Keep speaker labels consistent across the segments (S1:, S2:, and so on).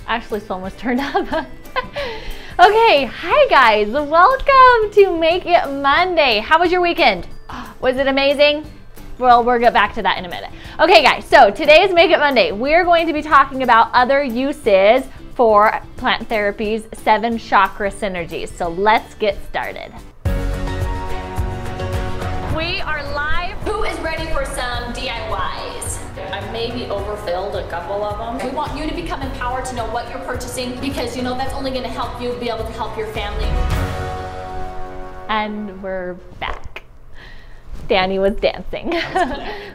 S1: Actually, phone was turned up. Okay, hi guys. Welcome to Make It Monday. How was your weekend? Was it amazing? Well, we'll get back to that in a minute. Okay guys, so today's Make It Monday. We're going to be talking about other uses for plant therapy's 7 chakra synergies. So let's get started. We are live. Who is ready for some DIYs?
S2: I maybe overfilled a couple of them.
S1: We want you to become empowered to know what you're purchasing because you know that's only going to help you be able to help your family. And we're back. Danny was dancing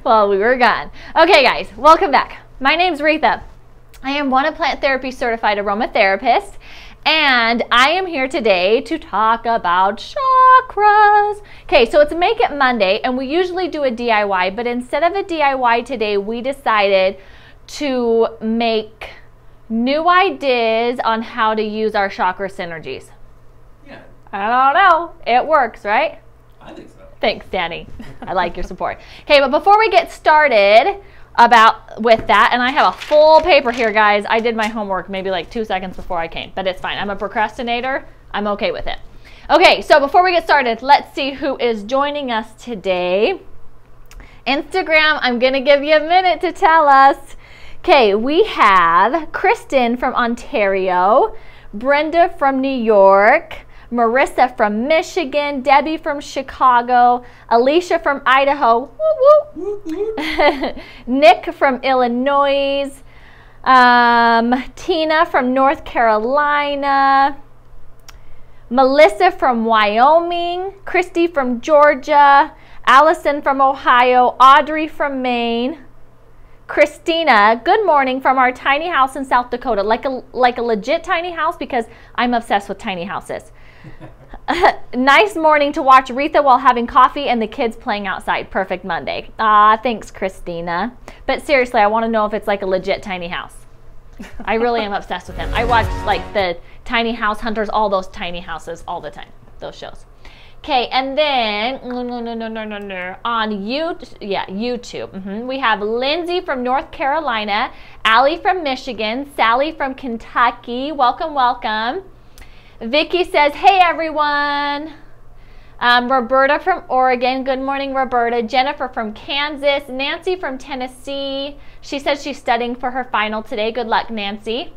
S1: while we were gone. Okay guys, welcome back. My name's Retha. I am one of Plant Therapy certified aromatherapist, and I am here today to talk about chakras. Okay, so it's Make It Monday, and we usually do a DIY, but instead of a DIY today, we decided to make new ideas on how to use our chakra synergies.
S2: Yeah.
S1: I don't know. It works, right?
S2: I think so.
S1: Thanks, Danny. I like your support. Okay, but before we get started with that, and I have a full paper here, guys. I did my homework maybe like 2 seconds before I came, but it's fine. I'm a procrastinator. I'm okay with it. Okay, so before we get started, let's see who is joining us today. Instagram, I'm going to give you a minute to tell us. Okay, we have Kristen from Ontario, Brenda from New York, Marissa from Michigan, Debbie from Chicago, Alicia from Idaho, whoop, whoop. Nick from Illinois, Tina from North Carolina, Melissa from Wyoming, Christy from Georgia, Allison from Ohio, Audrey from Maine, Christina, good morning from our tiny house in South Dakota, like a legit tiny house because I'm obsessed with tiny houses. Nice morning to watch Retha while having coffee and the kids playing outside. Perfect Monday. Thanks, Christina. But seriously, I want to know if it's like a legit tiny house. I really am obsessed with them. I watch like the Tiny House Hunters, all those tiny houses all the time, those shows. Okay, and then on YouTube, we have Lindsay from North Carolina, Allie from Michigan, Sally from Kentucky. Welcome, welcome. Vicky says, hey everyone. Roberta from Oregon. Good morning, Roberta. Jennifer from Kansas. Nancy from Tennessee. She says she's studying for her final today. Good luck, Nancy.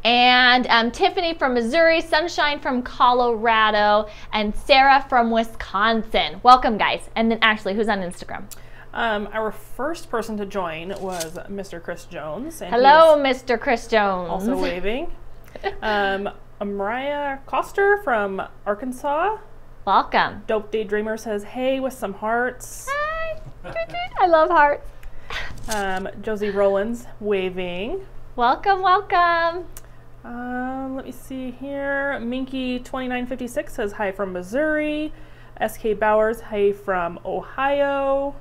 S1: And Tiffany from Missouri. Sunshine from Colorado. And Sarah from Wisconsin. Welcome, guys. And then Ashley, who's on Instagram?
S3: Our first person to join was Mr. Chris Jones. And
S1: hello, Mr. Chris Jones.
S3: Also waving. Mariah Coster from Arkansas.
S1: Welcome.
S3: Dope Daydreamer says, hey, with some hearts.
S1: Hi. I love hearts.
S3: Josie Rollins waving.
S1: Welcome, welcome.
S3: Let me see here. Minky2956 says, hi from Missouri. SK Bowers, hi from Ohio.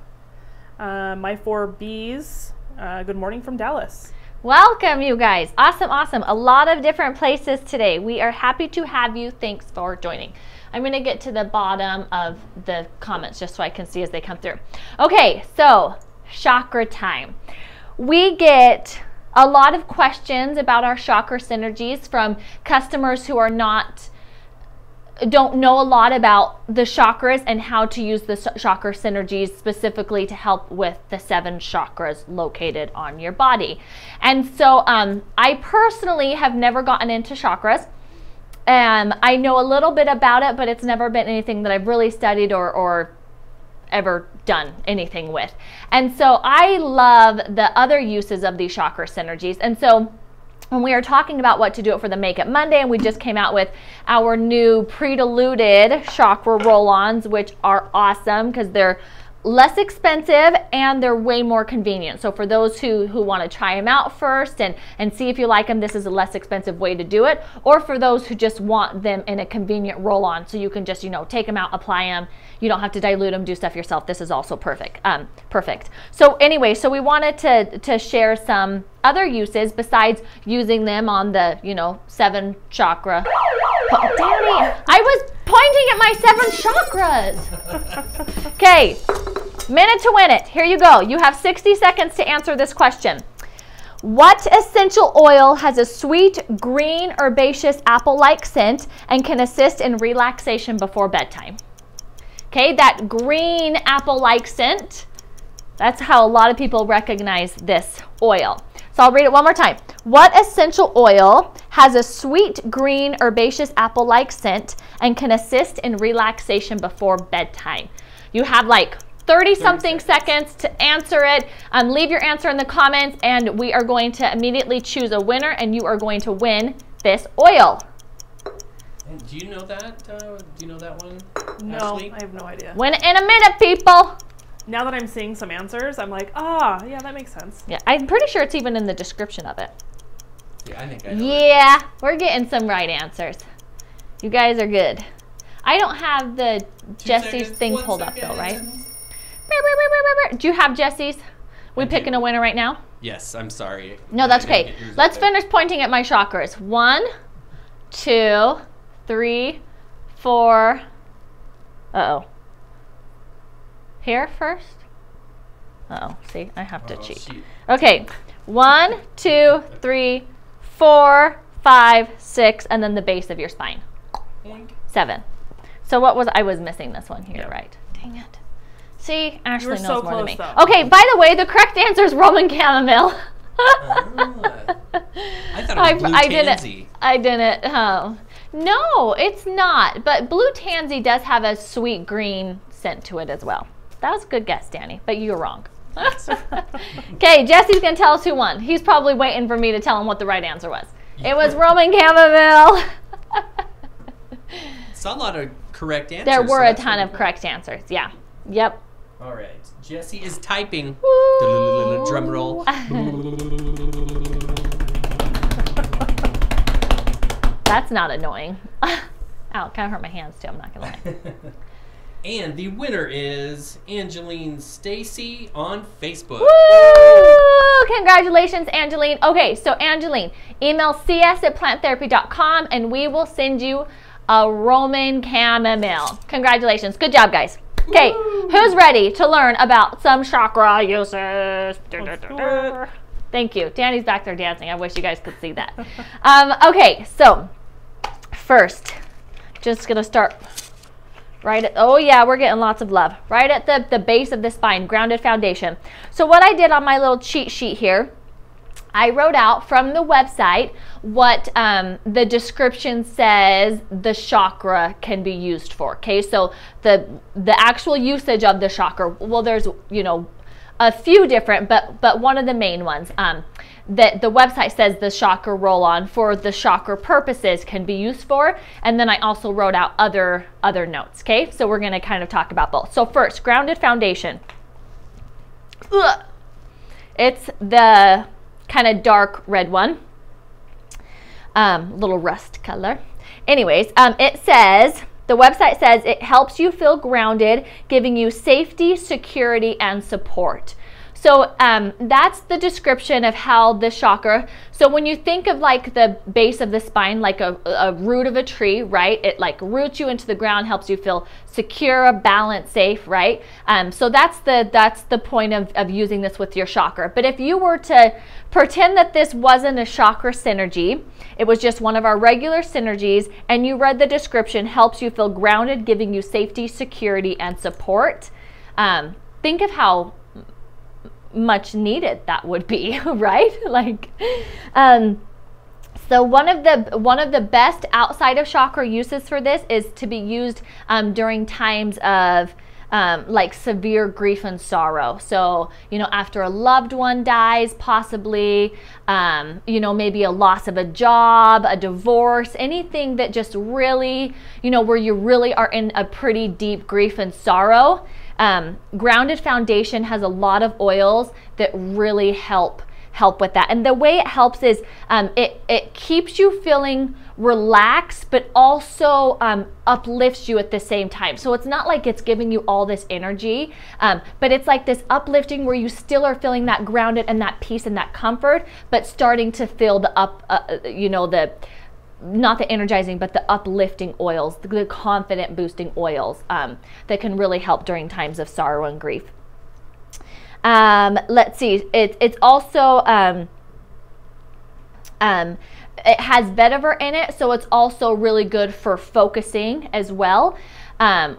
S3: My 4Bs, good morning from Dallas.
S1: Welcome, you guys. Awesome, awesome. A lot of different places today. We are happy to have you. Thanks for joining. I'm going to get to the bottom of the comments just so I can see as they come through. Okay, so chakra time. We get a lot of questions about our chakra synergies from customers who don't know a lot about the chakras and how to use the chakra synergies specifically to help with the 7 chakras located on your body. And so I personally have never gotten into chakras. I know a little bit about it, but it's never been anything that I've really studied or ever done anything with. And so I love the other uses of these chakra synergies. And so when we are talking about what to do for the Make It Monday, and we just came out with our new pre-diluted chakra roll-ons, which are awesome because they're less expensive and they're way more convenient. So for those who want to try them out first and see if you like them, this is a less expensive way to do it. Or for those who just want them in a convenient roll-on, so you can just, take them out, apply them. You don't have to dilute them, do stuff yourself. This is also perfect. Perfect. So anyway, so we wanted to share some other uses besides using them on the, 7 chakra. Danny, I was pointing at my 7 chakras. Okay, minute to win it. Here you go. You have 60 seconds to answer this question. What essential oil has a sweet, green, herbaceous, apple-like scent and can assist in relaxation before bedtime? Okay, that green apple-like scent, that's how a lot of people recognize this oil. So I'll read it one more time. What essential oil has a sweet, green, herbaceous, apple-like scent and can assist in relaxation before bedtime? You have like 30-something seconds to answer it. Leave your answer in the comments, and we are going to immediately choose a winner, and you are going to win this oil.
S4: And do you know that? Do you know that one?
S3: No,
S4: Ashley?
S3: I have no idea.
S1: Win it in a minute, people.
S3: Now that I'm seeing some answers, I'm like, ah, yeah, that makes sense.
S1: Yeah, I'm pretty sure it's even in the description of it.
S4: Yeah, I think I know.
S1: Yeah, we're getting some right answers. You guys are good. I don't have the Jesse's thing pulled up though, right? Do you have Jesse's? We picking a winner right now?
S4: Yes, I'm sorry.
S1: No, that's okay. Let's finish pointing at my chakras. 1, 2, 3, 4. Uh-oh. Here first? Uh-oh. See, I have to cheat.
S4: Shoot.
S1: Okay. 1, 2, 3, 4, 5, 6, and then the base of your spine.
S4: Boink.
S1: 7. So what was, I was missing this one here,
S4: Yeah.
S1: right? Dang it. See, Ashley
S3: were
S1: knows
S3: so
S1: more than
S3: close,
S1: me.
S3: though.
S1: Okay, by the way, the correct answer is Roman chamomile.
S4: Ah. I thought it was blue tansy.
S1: I didn't. No, it's not. But blue tansy does have a sweet green scent to it as well. That was a good guess, Danny, but you're wrong. Okay, Jesse's going to tell us who won. He's probably waiting for me to tell him what the right answer was. It was Roman chamomile.
S4: Saw a lot of correct answers.
S1: There were
S4: so
S1: a
S4: that's
S1: ton
S4: really
S1: of
S4: cool.
S1: correct answers. Yeah. Yep.
S4: All right. Jesse is typing.
S1: Woo.
S4: Drum roll.
S1: That's not annoying. Ow, it kind of hurt my hands too, I'm not going to lie.
S4: And the winner is Angeline Stacy on Facebook.
S1: Woo! Congratulations, Angeline. Okay, so Angeline, email cs@planttherapy.com and we will send you a Roman chamomile. Congratulations. Good job, guys. Okay, who's ready to learn about some chakra uses? Thank you. Danny's back there dancing. I wish you guys could see that. Okay, so first, just going to start right at, oh yeah, we're getting lots of love. Right at the base of the spine, grounded foundation. So what I did on my little cheat sheet here, I wrote out from the website what the description says the chakra can be used for. Okay, so the actual usage of the chakra, well, there's, you know, a few different, but one of the main ones that the website says the chakra roll-on for the chakra purposes can be used for, and then I also wrote out other notes. Okay, so we're going to kind of talk about both. So first, grounded foundation. Ugh. It's the kind of dark red one, little rust color. Anyways, it says, the website says it helps you feel grounded, giving you safety, security, and support. So that's the description of how the chakra, so when you think of like the base of the spine, like a root of a tree, right? It like roots you into the ground, helps you feel secure, balanced, safe, right? So that's the point of using this with your chakra. But if you were to pretend that this wasn't a chakra synergy, it was just one of our regular synergies, and you read the description, helps you feel grounded, giving you safety, security, and support. Think of how much needed that would be, right? Like, so one of the best outside of chakra uses for this is to be used during times of like severe grief and sorrow. So, you know, after a loved one dies, possibly, you know, maybe a loss of a job, a divorce, anything that just really, you know, where you really are in a pretty deep grief and sorrow. Grounded foundation has a lot of oils that really help with that. And the way it helps is it keeps you feeling relaxed, but also uplifts you at the same time. So it's not like it's giving you all this energy, but it's like this uplifting where you still are feeling that grounded and that peace and that comfort, but starting to feel the you know, not the energizing, but the uplifting oils, the confident boosting oils that can really help during times of sorrow and grief. Let's see, it's also It has vetiver in it, so it's also really good for focusing as well,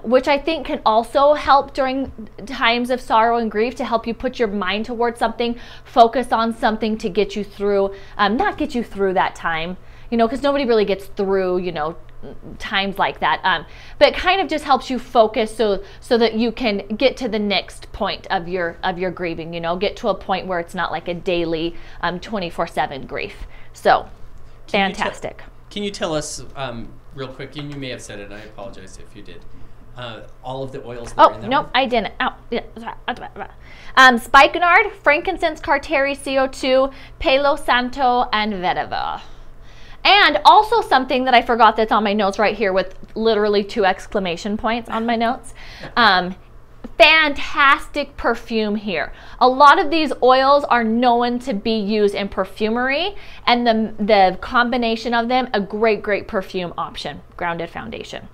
S1: which I think can also help during times of sorrow and grief, to help you put your mind towards something, focus on something to get you through, not get you through that time, you know, because nobody really gets through, you know, times like that, but it kind of just helps you focus so that you can get to the next point of your grieving, you know, get to a point where it's not like a daily 24/7 grief. So fantastic.
S4: Can you tell us real quick, and you may have said it, and I apologize if you did, all of the oils that are in that
S1: no,
S4: one?
S1: I didn't. Spikenard, frankincense, Carteri, CO2, Palo Santo, and vetiver. And also something that I forgot that's on my notes right here with literally 2 exclamation points on my notes. Fantastic perfume here. A lot of these oils are known to be used in perfumery, and the combination of them, a great perfume option, grounded foundation.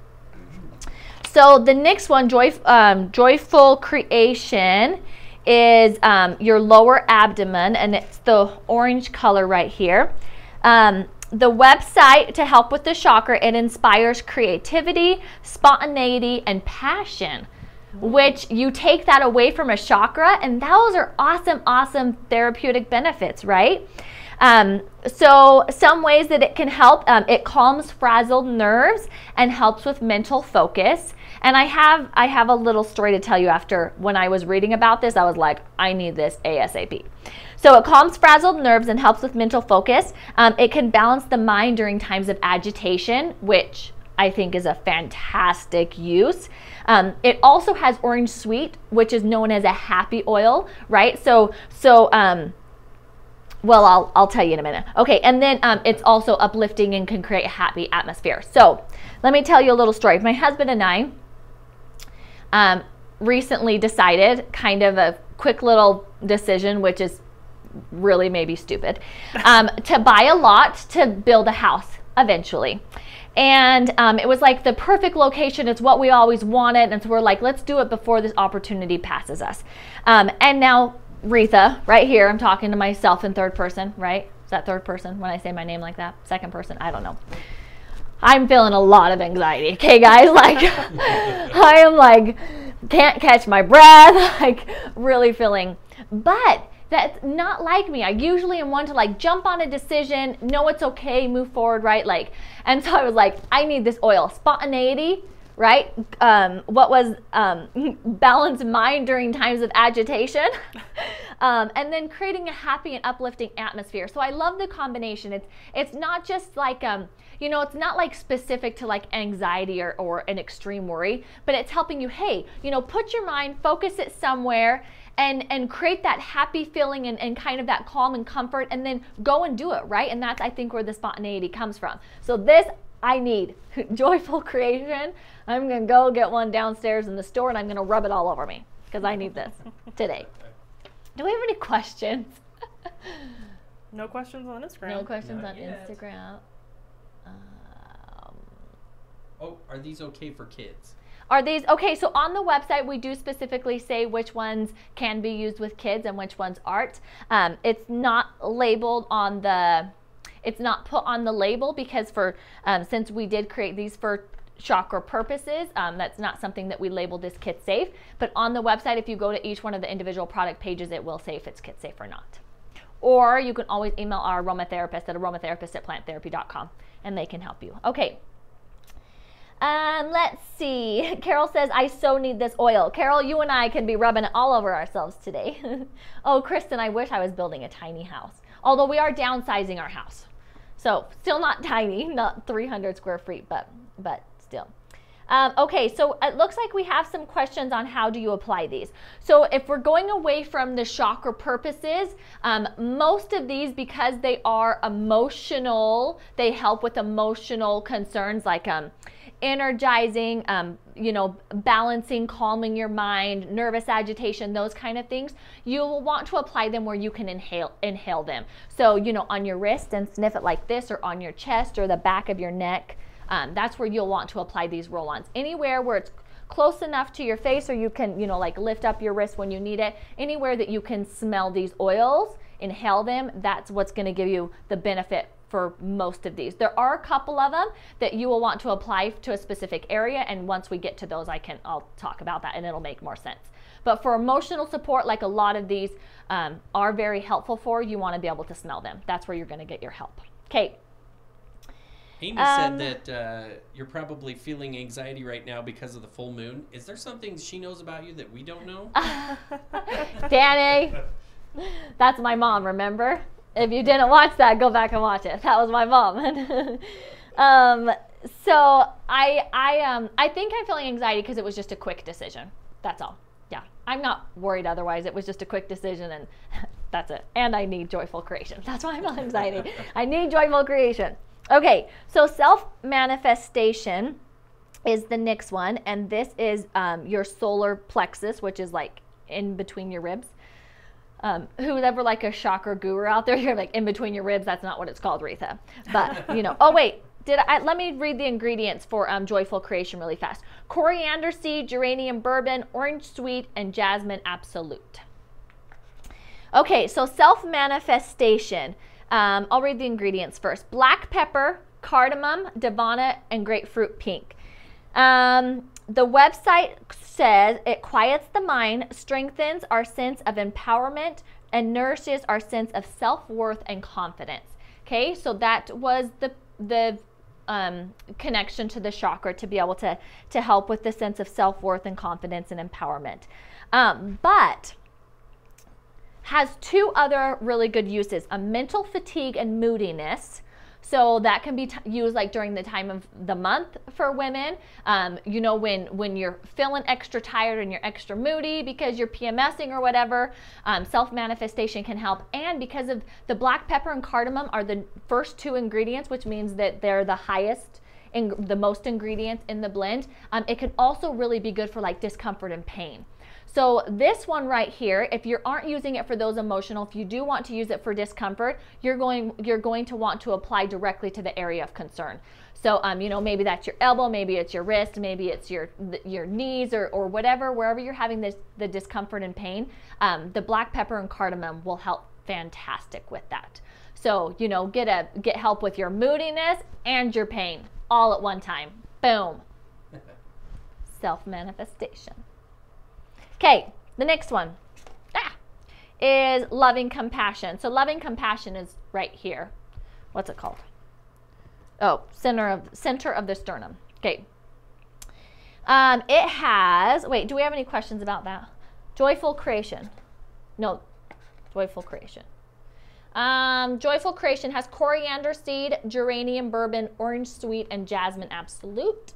S1: So the next one, Joyful Creation, is your lower abdomen, and it's the orange color right here. The website to help with the chakra, it inspires creativity, spontaneity, and passion, which you take that away from a chakra, and those are awesome therapeutic benefits, right? So some ways that it can help, it calms frazzled nerves and helps with mental focus. And I have a little story to tell you. After, when I was reading about this, I was like, I need this ASAP. So it calms frazzled nerves and helps with mental focus. It can balance the mind during times of agitation, which I think is a fantastic use. It also has orange sweet, which is known as a happy oil, right? Well, I'll tell you in a minute. Okay, and then it's also uplifting and can create a happy atmosphere. So let me tell you a little story. My husband and I recently decided, kind of a quick little decision, which is really maybe stupid, to buy a lot to build a house eventually. And it was like the perfect location. It's what we always wanted. And so we're like, let's do it before this opportunity passes us. And now Retha, right here, I'm talking to myself in third person, right? Is that third person when I say my name like that? Second person? I don't know. I'm feeling a lot of anxiety. Okay, guys, like I am like, can't catch my breath, like really feeling, but that's not like me. I usually am one to like jump on a decision, know it's okay, move forward, right? Like, and so I was like, I need this oil. Spontaneity, right? What was balanced mind during times of agitation, and then creating a happy and uplifting atmosphere. So I love the combination. It's not just like you know, it's not like specific to like anxiety or an extreme worry, but it's helping you, hey, you know, put your mind, focus it somewhere, and create that happy feeling and kind of that calm and comfort, and then go and do it, right? And that's, I think, where the spontaneity comes from. So this I need. Joyful Creation. I'm going to go get one downstairs in the store, and I'm going to rub it all over me because I need this today. Do we have any questions?
S3: No questions on Instagram.
S1: No questions
S4: Not
S1: on
S4: yet.
S1: Instagram.
S4: Oh, are these okay for kids?
S1: Are these okay? So on the website, we do specifically say which ones can be used with kids and which ones aren't. It's not labeled on the. It's not put on the label because since we did create these for chakra purposes, that's not something that we labeled as kid safe. But on the website, if you go to each one of the individual product pages, it will say if it's kid safe or not. Or you can always email our aromatherapist at aromatherapist@planttherapy.com, and they can help you. Okay. Let's see. Carol says, I so need this oil. Carol, you and I can be rubbing it all over ourselves today. Oh, Kristen, I wish I was building a tiny house. Although we are downsizing our house. So still not tiny, not 300 square feet, but still. Okay, so it looks like we have some questions on how do you apply these. So if we're going away from the chakra purposes, most of these, because they are emotional, they help with emotional concerns like energizing, you know, balancing, calming your mind, nervous agitation, those kind of things. You will want to apply them where you can inhale them. So, you know, on your wrist and sniff it like this, or on your chest or the back of your neck. That's where you'll want to apply these roll-ons. Anywhere where it's close enough to your face, or you can, you know, like lift up your wrist when you need it. Anywhere that you can smell these oils, inhale them, that's what's going to give you the benefit for most of these. There are a couple of them that you will want to apply to a specific area, and once we get to those, I'll talk about that and it'll make more sense. But for emotional support, like a lot of these are very helpful for, you want to be able to smell them. That's where you're going to get your help. Okay.
S4: Amy said that you're probably feeling anxiety right now because of the full moon. Is there something she knows about you that we don't know?
S1: Danny, that's my mom, remember? If you didn't watch that, go back and watch it. That was my mom. So I think I'm feeling anxiety because it was just a quick decision. That's all. Yeah, I'm not worried otherwise. It was just a quick decision and that's it. And I need joyful creation. That's why I'm feeling anxiety. I need joyful creation. Okay, so self-manifestation is the next one. And this is your solar plexus, which is like in between your ribs. Who's ever like a chakra guru out there? You're like in between your ribs. That's not what it's called, Retha. But you know, oh wait, let me read the ingredients for joyful creation really fast. Coriander seed, geranium bourbon, orange sweet, and jasmine absolute. Okay, so self-manifestation. I'll read the ingredients first. Black pepper, cardamom, davana, and grapefruit pink. The website says it quiets the mind, strengthens our sense of empowerment, and nourishes our sense of self-worth and confidence. Okay, so that was the connection to the chakra to be able to help with the sense of self-worth and confidence and empowerment. But has two other really good uses, a mental fatigue and moodiness. So that can be used like during the time of the month for women. You know, when you're feeling extra tired and you're extra moody because you're PMSing or whatever, self-manifestation can help. And because of the black pepper and cardamom are the first two ingredients, which means that they're the highest, the most ingredients in the blend, it can also really be good for like discomfort and pain. So this one right here, if you aren't using it for those emotional, if you do want to use it for discomfort, you're going to want to apply directly to the area of concern. So, you know, maybe that's your elbow, maybe it's your wrist, maybe it's your knees or whatever, wherever you're having the discomfort and pain, the black pepper and cardamom will help fantastic with that. So, you know, get help with your moodiness and your pain all at one time. Boom. Self-manifestation. Okay, the next one is loving compassion. So loving compassion is right here. What's it called? Oh, center of the sternum. Okay. It has, wait, do we have any questions about that? Joyful creation. No, joyful creation. Joyful creation has coriander seed, geranium bourbon, orange sweet, and jasmine absolute.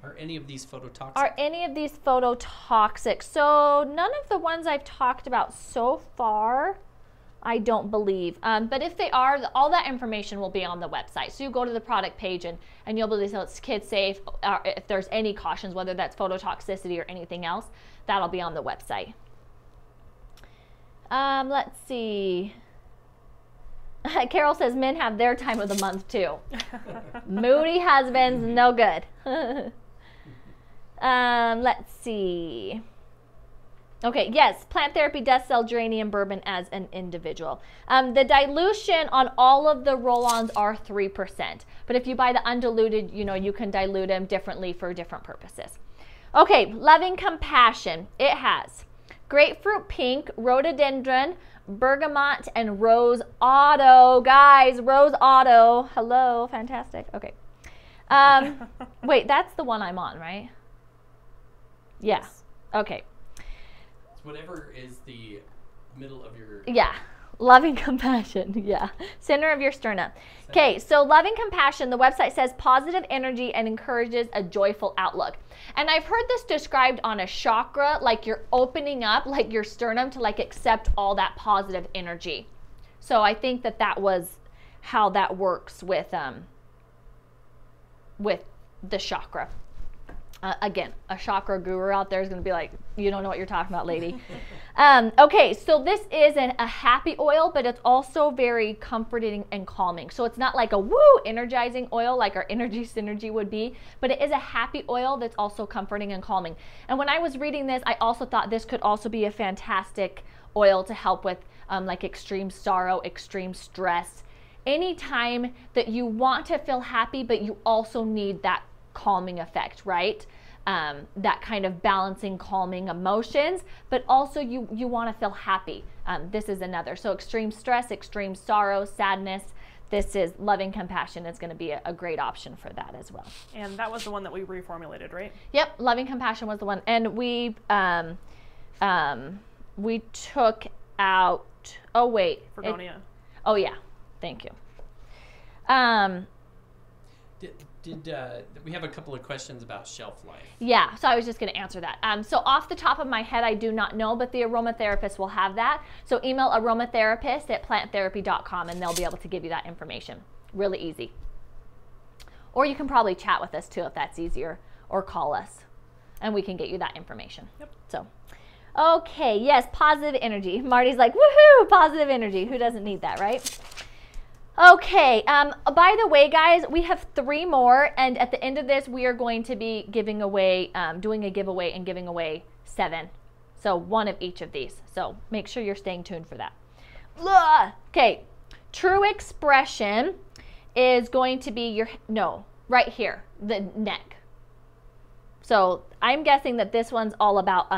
S4: Are any of these phototoxic?
S1: Are any of these phototoxic? So none of the ones I've talked about so far, I don't believe. But if they are, all that information will be on the website. So you go to the product page and you'll be able to tell it's kid safe. If there's any cautions, whether that's phototoxicity or anything else, that'll be on the website. Let's see. Carol says men have their time of the month too. Moody husbands, no good. Let's see. Okay, yes, plant therapy does sell geranium bourbon as an individual. The dilution on all of the roll-ons are 3%. But if you buy the undiluted, you know, you can dilute them differently for different purposes. Okay, loving compassion. It has grapefruit pink, rhododendron, bergamot, and rose otto. Guys, rose otto. Hello, fantastic. Okay. Wait, that's the one I'm on, right? Yeah.
S4: Yes.
S1: Okay.
S4: It's whatever is the middle of your...
S1: Yeah. Loving compassion. Yeah. Center of your sternum. Okay, so loving compassion, the website says positive energy and encourages a joyful outlook. And I've heard this described on a chakra, like you're opening up like your sternum to like accept all that positive energy. So I think that was how that works with the chakra. Again, a chakra guru out there is going to be like, you don't know what you're talking about, lady. Okay, so this is a happy oil, but it's also very comforting and calming. So it's not like a woo energizing oil like our Energy Synergy would be, but it is a happy oil that's also comforting and calming. And when I was reading this, I also thought this could also be a fantastic oil to help with like extreme sorrow, extreme stress. Anytime that you want to feel happy, but you also need that calming effect, right? That kind of balancing, calming emotions, but also you want to feel happy. This is another. So extreme stress, extreme sorrow, sadness. This is loving compassion is going to be a great option for that as well.
S3: And that was the one that we reformulated, right?
S1: Yep, loving compassion was the one, and we took out. Oh wait,
S3: Fregonia.
S1: Oh yeah, thank you.
S4: Did we have a couple of questions about shelf life?
S1: Yeah, so I was just going to answer that. So off the top of my head, I do not know, but the aromatherapist will have that. So email aromatherapist@planttherapy.com and they'll be able to give you that information. Really easy. Or you can probably chat with us too if that's easier, or call us and we can get you that information.
S3: Yep.
S1: So, okay, yes, positive energy. Marty's like, woohoo, positive energy. Who doesn't need that, right? Okay, by the way, guys, we have 3 more, and at the end of this, we are going to be giving away, doing a giveaway and giving away 7. So 1 of each of these. So make sure you're staying tuned for that. Okay, true expression is going to be right here, the neck. So I'm guessing that this one's all about,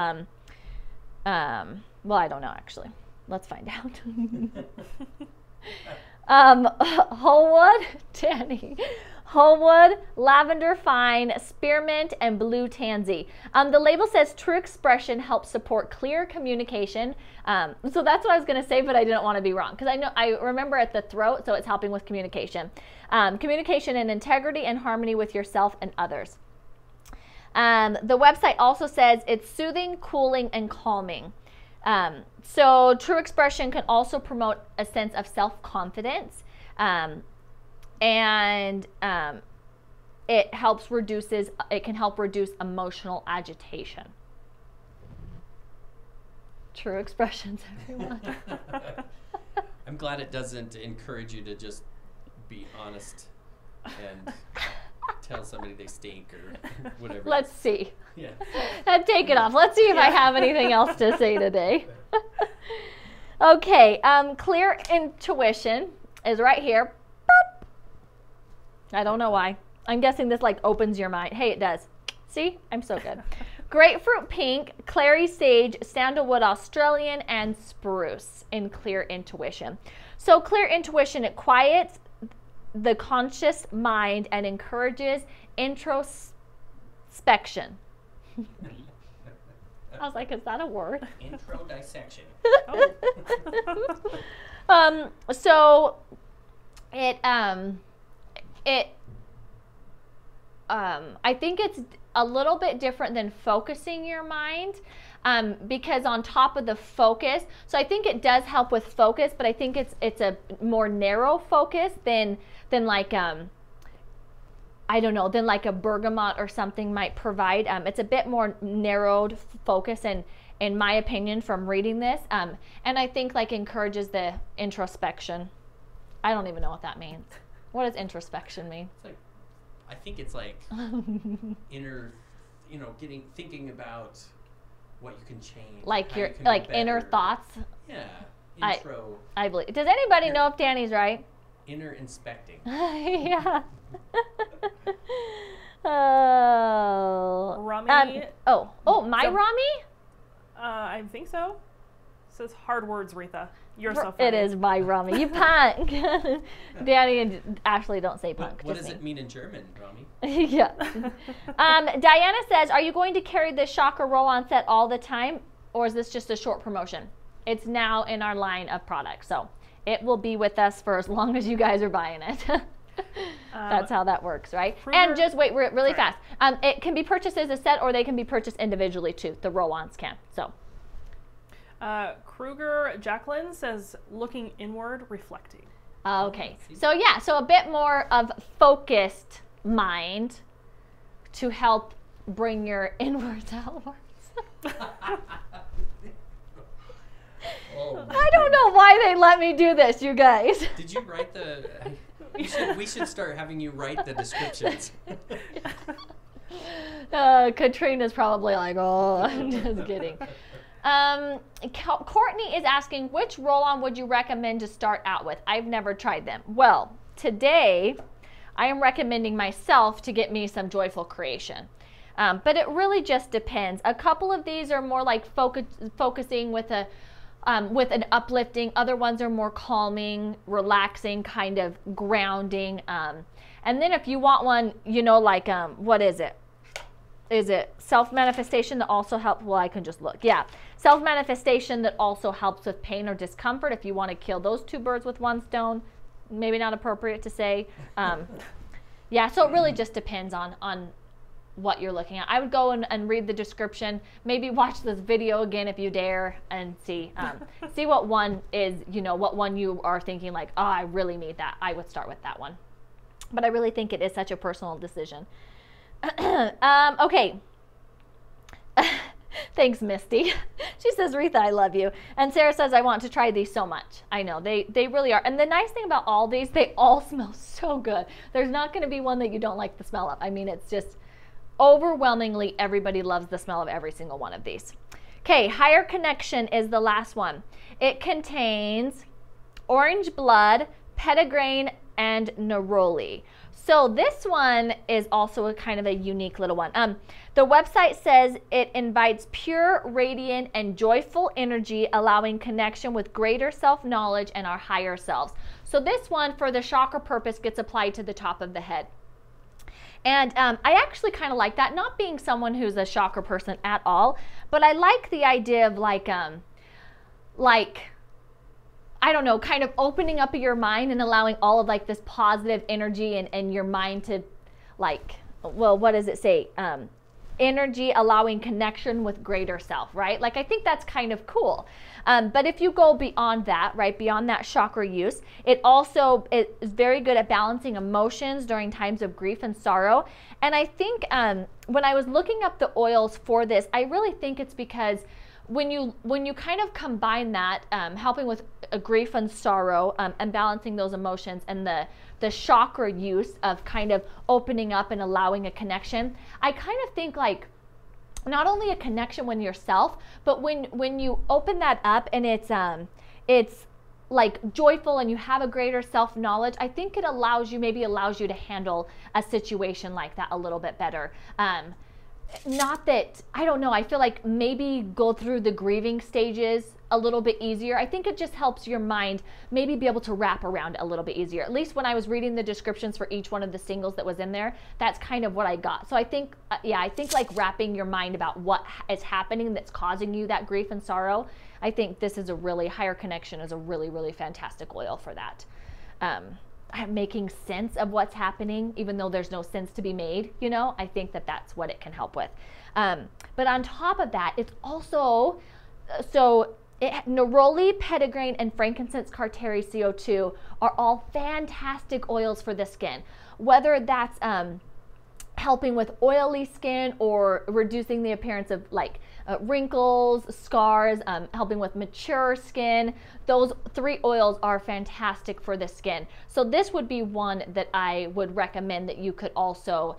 S1: well, I don't know, actually. Let's find out. Wholewood, Danny, Wholewood, lavender fine, spearmint, and blue tansy. The label says true expression helps support clear communication. So that's what I was going to say, but I didn't want to be wrong because I remember at the throat, so it's helping with communication. Communication and integrity and harmony with yourself and others. The website also says it's soothing, cooling, and calming. So true expression can also promote a sense of self-confidence, and it can help reduce emotional agitation. True expressions, everyone.
S4: I'm glad it doesn't encourage you to just be honest and tell somebody they stink or whatever.
S1: Let's see.
S4: Yeah.
S1: Take it off. Let's see if I have anything else to say today. Okay, clear intuition is right here. Boop. I don't know why. I'm guessing this like opens your mind. Hey, it does. See? I'm so good. Grapefruit pink, clary sage, sandalwood Australian, and spruce in clear intuition. So clear intuition, it quiets the conscious mind and encourages introspection. I was like, is that a word?
S4: Intro dissection.
S1: So it I think it's a little bit different than focusing your mind, because on top of the focus, so I think it does help with focus, but I think it's a more narrow focus than like I don't know, than like a bergamot or something might provide. It's a bit more narrowed focus, and in my opinion, from reading this, and I think like encourages the introspection. I don't even know what that means. What does introspection mean?
S4: It's like, I think it's like inner, thinking about what you can change.
S1: Like your like inner thoughts.
S4: Yeah. Intro.
S1: I believe. Does anybody know if Danny's right?
S4: Inner inspecting.
S1: Yeah. Oh.
S3: Rami.
S1: My Rami?
S3: I think so. It says hard words, Retha. You're so
S1: It
S3: funny.
S1: is my Rami. You punk. Danny and Ashley don't say punk.
S4: What does it mean in German, Rami?
S1: Yeah. Diana says, are you going to carry the Chakra roll-on set all the time, or is this just a short promotion? It's now in our line of products, so it will be with us for as long as you guys are buying it. That's how that works, right? And just wait really fast. It can be purchased as a set, or they can be purchased individually too. The roll-ons can. So.
S3: Kruger Jacqueline says, looking inward, reflecting.
S1: Okay. So yeah, so a bit more of focused mind to help bring your inwards outwards. I don't know why they let me do this, you guys.
S4: Did you write the... We should start having you write the descriptions.
S1: Katrina's probably like, oh, I'm just kidding. Courtney is asking, which roll-on would you recommend to start out with? I've never tried them. Well, today I am recommending myself to get me some Joyful Creation. But it really just depends. A couple of these are more like focusing with an uplifting. Other ones are more calming, relaxing, kind of grounding. And then if you want one, you know, like, what is it? Is it self-manifestation that also helps? Well, I can just look. Yeah, self-manifestation that also helps with pain or discomfort. If you want to kill those two birds with one stone, maybe not appropriate to say. Yeah, so it really just depends on what you're looking at. I would go and read the description, maybe watch this video again if you dare, and see see what one is, you know, what one you are thinking like, oh, I really need that. I would start with that one. But I really think it is such a personal decision. Okay. Thanks, Misty. She says, Retha, I love you. And Sarah says, I want to try these so much. I know, they really are. And the nice thing about all these, they all smell so good. There's not going to be one that you don't like the smell of. I mean, it's just overwhelmingly everybody loves the smell of every single one of these. Okay, Higher Connection is the last one. It contains orange blood, petitgrain, and neroli. So this one is also a kind of a unique little one. The website says it invites pure, radiant, and joyful energy, allowing connection with greater self-knowledge and our higher selves. So this one, for the chakra purpose, gets applied to the top of the head. And I actually kind of like that, not being someone who's a chakra person at all, but I like the idea of like I don't know, kind of opening up your mind and allowing all of like this positive energy and your mind to like, well, what does it say? Energy allowing connection with greater self, right? Like, I think that's kind of cool. But if you go beyond that, right, beyond that chakra use, it also is very good at balancing emotions during times of grief and sorrow. And I think when I was looking up the oils for this, I really think it's because when you kind of combine that, helping with grief and sorrow, and balancing those emotions, and the chakra use of kind of opening up and allowing a connection, I kind of think like not only a connection with yourself, but when you open that up and it's like joyful and you have a greater self-knowledge, I think it allows you to handle a situation like that a little bit better. Not that, I don't know, I feel like maybe go through the grieving stages a little bit easier. I think it just helps your mind maybe be able to wrap around a little bit easier. At least when I was reading the descriptions for each one of the singles that was in there, that's kind of what I got. So I think, I think like wrapping your mind about what is happening that's causing you that grief and sorrow, I think this is Higher Connection is a really, really fantastic oil for that. Making sense of what's happening, even though there's no sense to be made, you know, I think that that's what it can help with. But on top of that, it's also, neroli, petitgrain, and frankincense carteri CO2 are all fantastic oils for the skin, whether that's helping with oily skin or reducing the appearance of like wrinkles, scars, helping with mature skin. Those 3 oils are fantastic for the skin. So this would be one that I would recommend that you could also,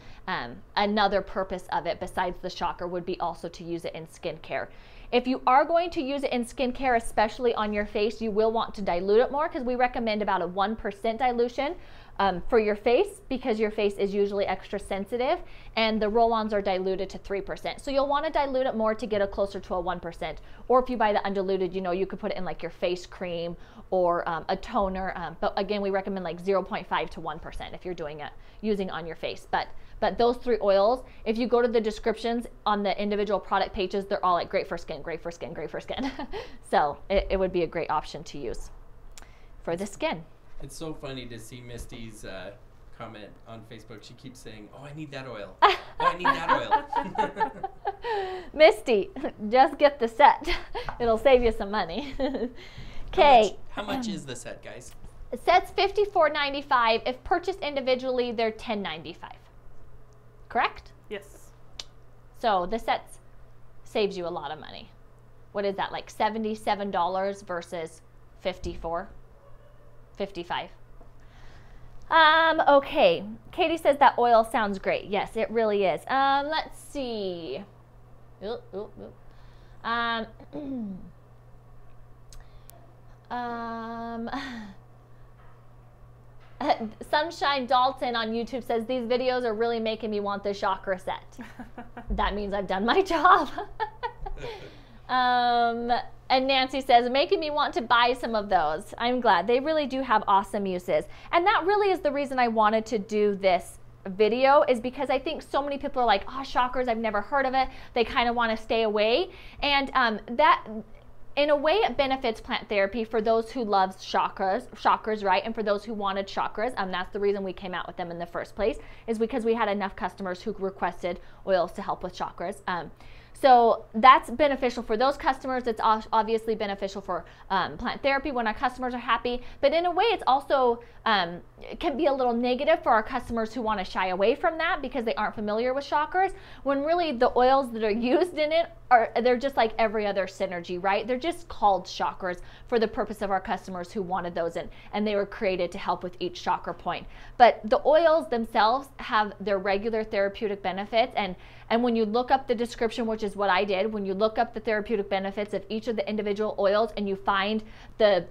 S1: another purpose of it besides the chakra would be also to use it in skincare. If you are going to use it in skincare, especially on your face, you will want to dilute it more, because we recommend about a 1% dilution for your face, because your face is usually extra sensitive, and the roll-ons are diluted to 3%. So you'll want to dilute it more to get closer to a 1%. Or if you buy the undiluted, you know, you could put it in like your face cream or a toner. But again, we recommend like 0.5 to 1% if you're doing it using on your face. But those 3 oils, if you go to the descriptions on the individual product pages, they're all like great for skin, great for skin, great for skin. So it would be a great option to use for the skin.
S4: It's so funny to see Misty's comment on Facebook. She keeps saying, oh, I need that oil. Oh, I need that oil.
S1: Misty, just get the set. It'll save you some money. Okay.
S4: How much is the set, guys?
S1: The set's $54.95. If purchased individually, they're $10.95. Correct?
S3: Yes.
S1: So the set saves you a lot of money. What is that, like $77 versus $54? $55. Okay. Katie says that oil sounds great. Yes, it really is. Let's see. Sunshine Dalton on YouTube says these videos are really making me want the chakra set. That means I've done my job. And Nancy says, making me want to buy some of those. I'm glad. They really do have awesome uses. And that really is the reason I wanted to do this video, is because I think so many people are like, oh, chakras, I've never heard of it. They kind of want to stay away. And that, in a way, it benefits plant therapy for those who love chakras, right? And for those who wanted chakras. That's the reason we came out with them in the first place, is because we had enough customers who requested oils to help with chakras. So that's beneficial for those customers. It's obviously beneficial for plant therapy when our customers are happy. But in a way, it's also it can be a little negative for our customers who want to shy away from that because they aren't familiar with chakras, when really the oils that are used in it they're just like every other synergy, right? They're just called chakras for the purpose of our customers who wanted those in, and they were created to help with each chakra point. But the oils themselves have their regular therapeutic benefits, and when you look up the description, which is what I did, when you look up the therapeutic benefits of each of the individual oils and you find the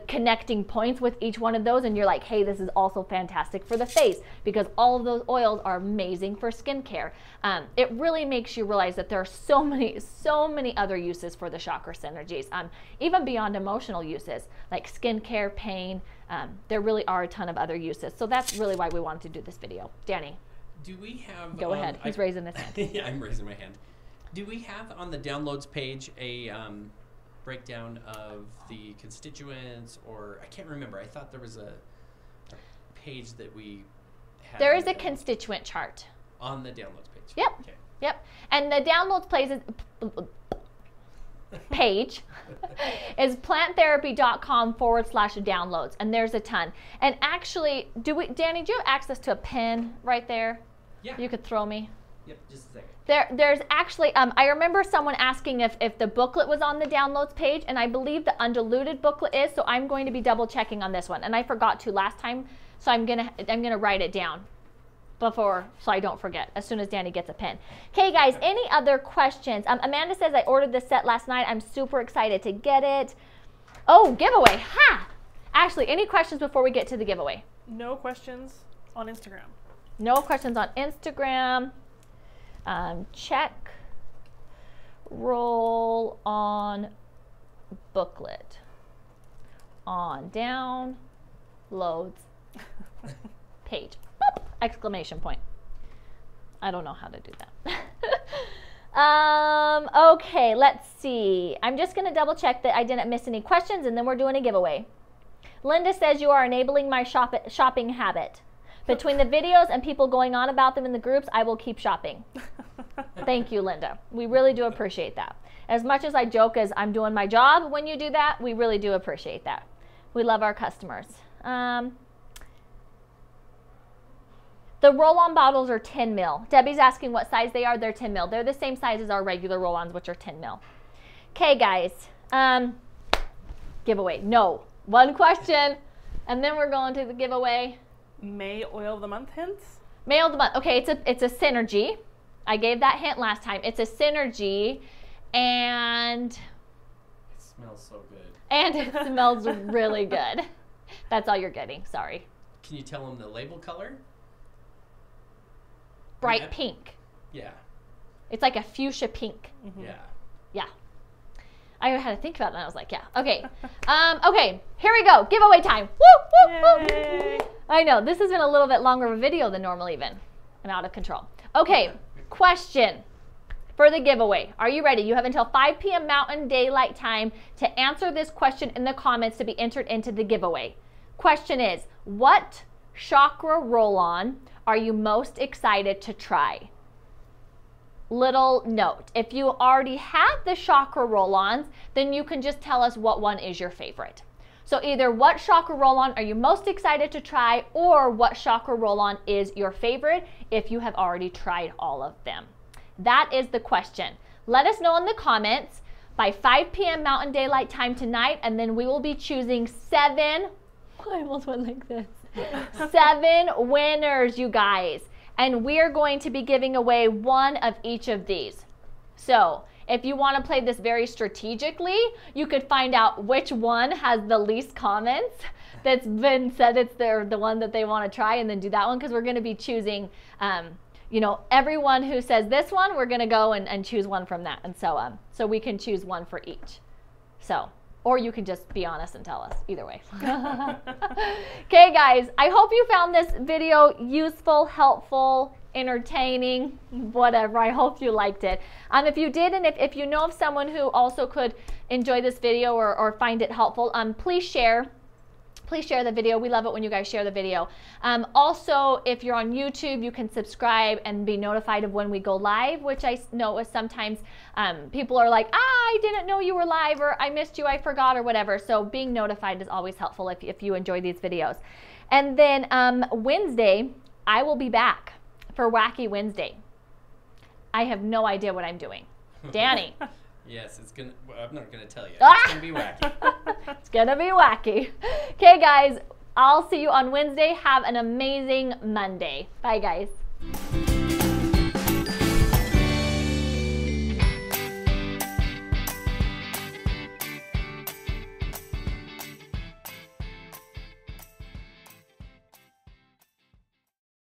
S1: connecting points with each one of those, and you're like, hey, this is also fantastic for the face because all of those oils are amazing for skincare. It really makes you realize that there are so many other uses for the chakra synergies, even beyond emotional uses like skincare, pain. There really are a ton of other uses. So that's really why we wanted to do this video. Danny.
S4: Do we have...
S1: Go ahead. He's raising his hand.
S4: Yeah, I'm raising my hand. Do we have on the downloads page a breakdown of the constituents, or I can't remember. I thought there was a page that we had.
S1: There is a constituent chart.
S4: On the downloads page.
S1: Yep.
S4: Okay.
S1: Yep. And the downloads page is planttherapy.com/downloads, and there's a ton. And actually, Danny, do you have access to a pen right there?
S4: Yeah.
S1: You could throw me.
S4: Yep, just a second.
S1: There's actually, I remember someone asking if the booklet was on the downloads page, and I believe the undiluted booklet is, so I'm going to be double checking on this one. And I forgot to last time, so I'm gonna write it down before, so I don't forget, as soon as Danny gets a pen. Okay, guys, any other questions? Amanda says, I ordered this set last night. I'm super excited to get it. Oh, giveaway, ha! Ashley, any questions before we get to the giveaway?
S3: No questions on Instagram.
S1: No questions on Instagram. Check Roll-On booklet on downloads page. Boop! Exclamation point. I don't know how to do that. Okay, let's see. I'm just going to double check that I didn't miss any questions, and then we're doing a giveaway. Linda says, you are enabling my shopping habit. Between the videos and people going on about them in the groups, I will keep shopping. Thank you, Linda. We really do appreciate that. As much as I joke as I'm doing my job when you do that, we really do appreciate that. We love our customers. The roll-on bottles are 10 ml. Debbie's asking what size they are. They're 10 ml. They're the same size as our regular roll-ons, which are 10 ml. Okay, guys. Giveaway. No. One question, and then we're going to the giveaway.
S3: May oil of the month hints?
S1: May oil of the month. Okay, it's a synergy. I gave that hint last time. It's a synergy, and
S4: It smells so good.
S1: And it smells really good. That's all you're getting. Sorry.
S4: Can you tell them the label color?
S1: Bright
S4: Yeah.
S1: pink.
S4: Yeah.
S1: It's like a fuchsia pink.
S3: Mm-hmm.
S4: Yeah.
S1: Yeah. I had to think about it, and I was like, yeah. Okay. Okay, here we go. Giveaway time. Woo, woo, woo.
S3: Yay.
S1: I know, this has been a little bit longer of a video than normal even. I'm out of control. Okay, question for the giveaway. Are you ready? You have until 5 p.m. Mountain Daylight Time to answer this question in the comments to be entered into the giveaway. Question is, what chakra roll-on are you most excited to try? Little note, if you already have the chakra roll-ons, then you can just tell us what one is your favorite. So either what chakra roll-on are you most excited to try, or what chakra roll-on is your favorite if you have already tried all of them. That is the question. Let us know in the comments by 5 p.m. Mountain Daylight Time tonight, and then we will be choosing 7, I almost went like this, 7 winners, you guys. And we're going to be giving away one of each of these. So If you want to play this very strategically, you could find out which one has the least comments that's been said it's the one that they want to try, and then do that one, because we're going to be choosing, you know, everyone who says this one, we're going to go and choose one from that. And so, so we can choose one for each. So, or you can just be honest and tell us, either way. Okay, guys, I hope you found this video useful, helpful, entertaining, whatever. I hope you liked it. If you did, and if you know of someone who also could enjoy this video or find it helpful, please share. Please share the video. We love it when you guys share the video. Also, if you're on YouTube, you can subscribe and be notified of when we go live, which I know is sometimes people are like, I didn't know you were live, or I missed you, I forgot, or whatever. So being notified is always helpful if you enjoy these videos. And then Wednesday, I will be back for Wacky Wednesday. I have no idea what I'm doing. Danny.
S4: Yes, it's gonna. Well, I'm not gonna tell you. It's gonna be wacky.
S1: It's gonna be wacky. Okay, guys. I'll see you on Wednesday. Have an amazing Monday. Bye, guys.